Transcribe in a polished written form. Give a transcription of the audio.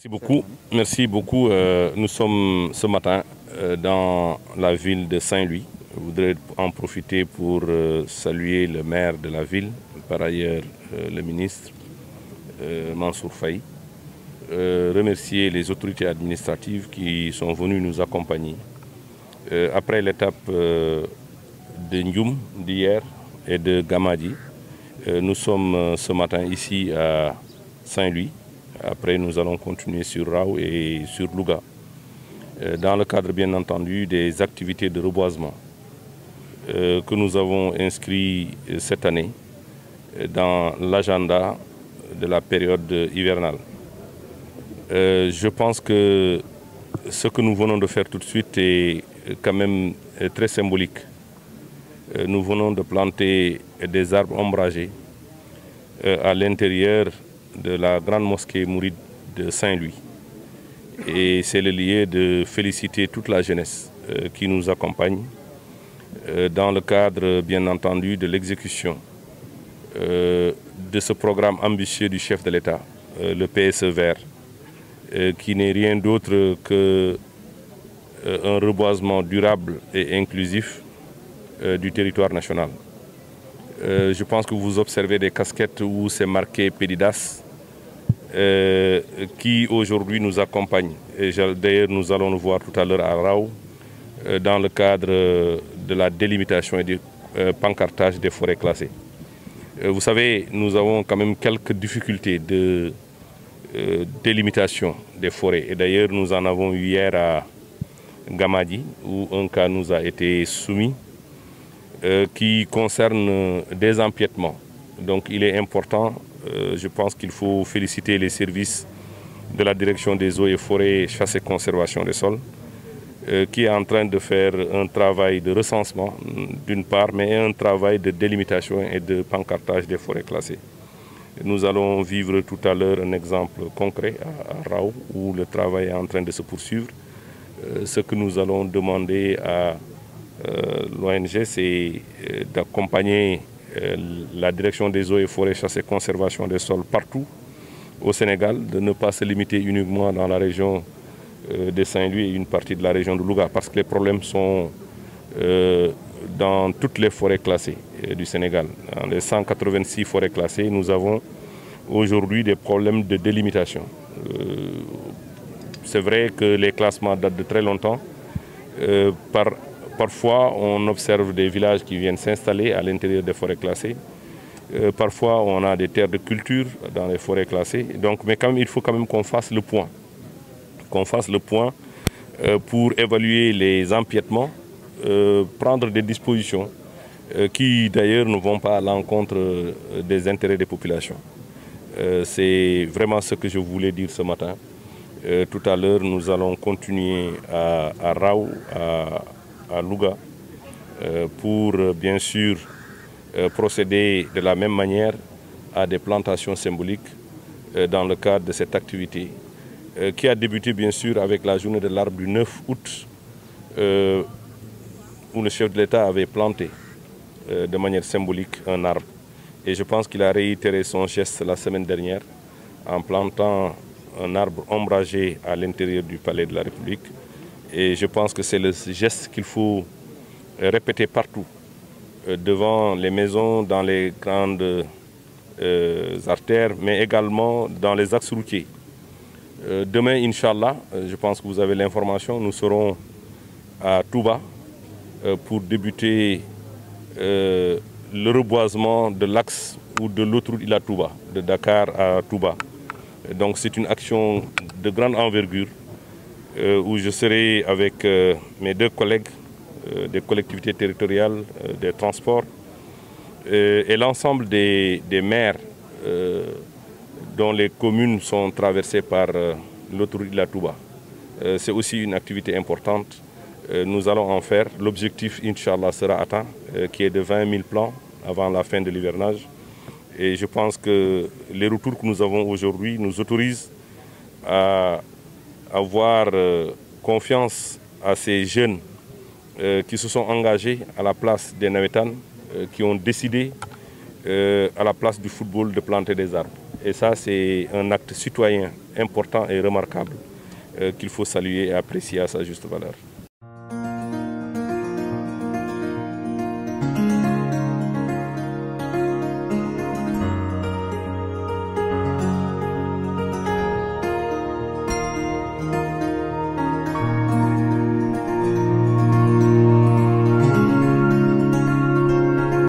Merci beaucoup. Merci beaucoup. Nous sommes ce matin dans la ville de Saint-Louis. Je voudrais en profiter pour saluer le maire de la ville, par ailleurs le ministre Mansour Faye, remercier les autorités administratives qui sont venues nous accompagner. Après l'étape de Ndioum d'hier et de Gamadi, nous sommes ce matin ici à Saint-Louis. Après, nous allons continuer sur Rao et sur Louga, dans le cadre bien entendu des activités de reboisement que nous avons inscrit cette année dans l'agenda de la période hivernale. Je pense que ce que nous venons de faire tout de suite est quand même très symbolique. Nous venons de planter des arbres ombragés à l'intérieur de la grande mosquée mouride de Saint-Louis. Et c'est le lieu de féliciter toute la jeunesse qui nous accompagne dans le cadre, bien entendu, de l'exécution de ce programme ambitieux du chef de l'État, le PSE vert, qui n'est rien d'autre qu'un reboisement durable et inclusif du territoire national. Je pense que vous observez des casquettes où c'est marqué Pédidas, qui aujourd'hui nous accompagne. Et d'ailleurs, nous allons le voir tout à l'heure à Rao, dans le cadre de la délimitation et du pancartage des forêts classées. Vous savez, nous avons quand même quelques difficultés de délimitation des forêts. Et d'ailleurs, nous en avons eu hier à Gamadi, où un cas nous a été soumis, qui concerne des empiètements. Donc il est important, je pense qu'il faut féliciter les services de la direction des eaux et forêts, chasse et conservation des sols, qui est en train de faire un travail de recensement d'une part, mais un travail de délimitation et de pancartage des forêts classées. Nous allons vivre tout à l'heure un exemple concret à Rao, où le travail est en train de se poursuivre. Ce que nous allons demander à l'ONG, c'est d'accompagner la direction des eaux et forêts, chasse et conservation des sols partout au Sénégal, de ne pas se limiter uniquement dans la région de Saint-Louis et une partie de la région de Louga, parce que les problèmes sont dans toutes les forêts classées du Sénégal. Dans les 186 forêts classées, nous avons aujourd'hui des problèmes de délimitation. C'est vrai que les classements datent de très longtemps. Parfois, on observe des villages qui viennent s'installer à l'intérieur des forêts classées. Parfois, on a des terres de culture dans les forêts classées. Donc, mais quand même, il faut quand même qu'on fasse le point. Qu'on fasse le point pour évaluer les empiètements, prendre des dispositions qui, d'ailleurs, ne vont pas à l'encontre des intérêts des populations. C'est vraiment ce que je voulais dire ce matin. Tout à l'heure, nous allons continuer à Rao, à Louga, pour bien sûr procéder de la même manière à des plantations symboliques dans le cadre de cette activité qui a débuté bien sûr avec la journée de l'arbre du 9 août où le chef de l'État avait planté de manière symbolique un arbre. Et je pense qu'il a réitéré son geste la semaine dernière en plantant un arbre ombragé à l'intérieur du palais de la République. Et je pense que c'est le geste qu'il faut répéter partout, devant les maisons, dans les grandes artères, mais également dans les axes routiers. Demain, Inch'Allah, je pense que vous avez l'information, nous serons à Touba pour débuter le reboisement de l'axe ou de l'autoroute Ila Touba, de Dakar à Touba. Donc c'est une action de grande envergure où je serai avec mes deux collègues des collectivités territoriales, des transports et l'ensemble des maires dont les communes sont traversées par l'autoroute Ila Touba. C'est aussi une activité importante. Nous allons en faire. L'objectif, Inch'Allah, sera atteint, qui est de 20 000 plants avant la fin de l'hivernage. Et je pense que les retours que nous avons aujourd'hui nous autorisent à avoir confiance à ces jeunes qui se sont engagés à la place des Navétanes, qui ont décidé à la place du football de planter des arbres. Et ça, c'est un acte citoyen important et remarquable qu'il faut saluer et apprécier à sa juste valeur.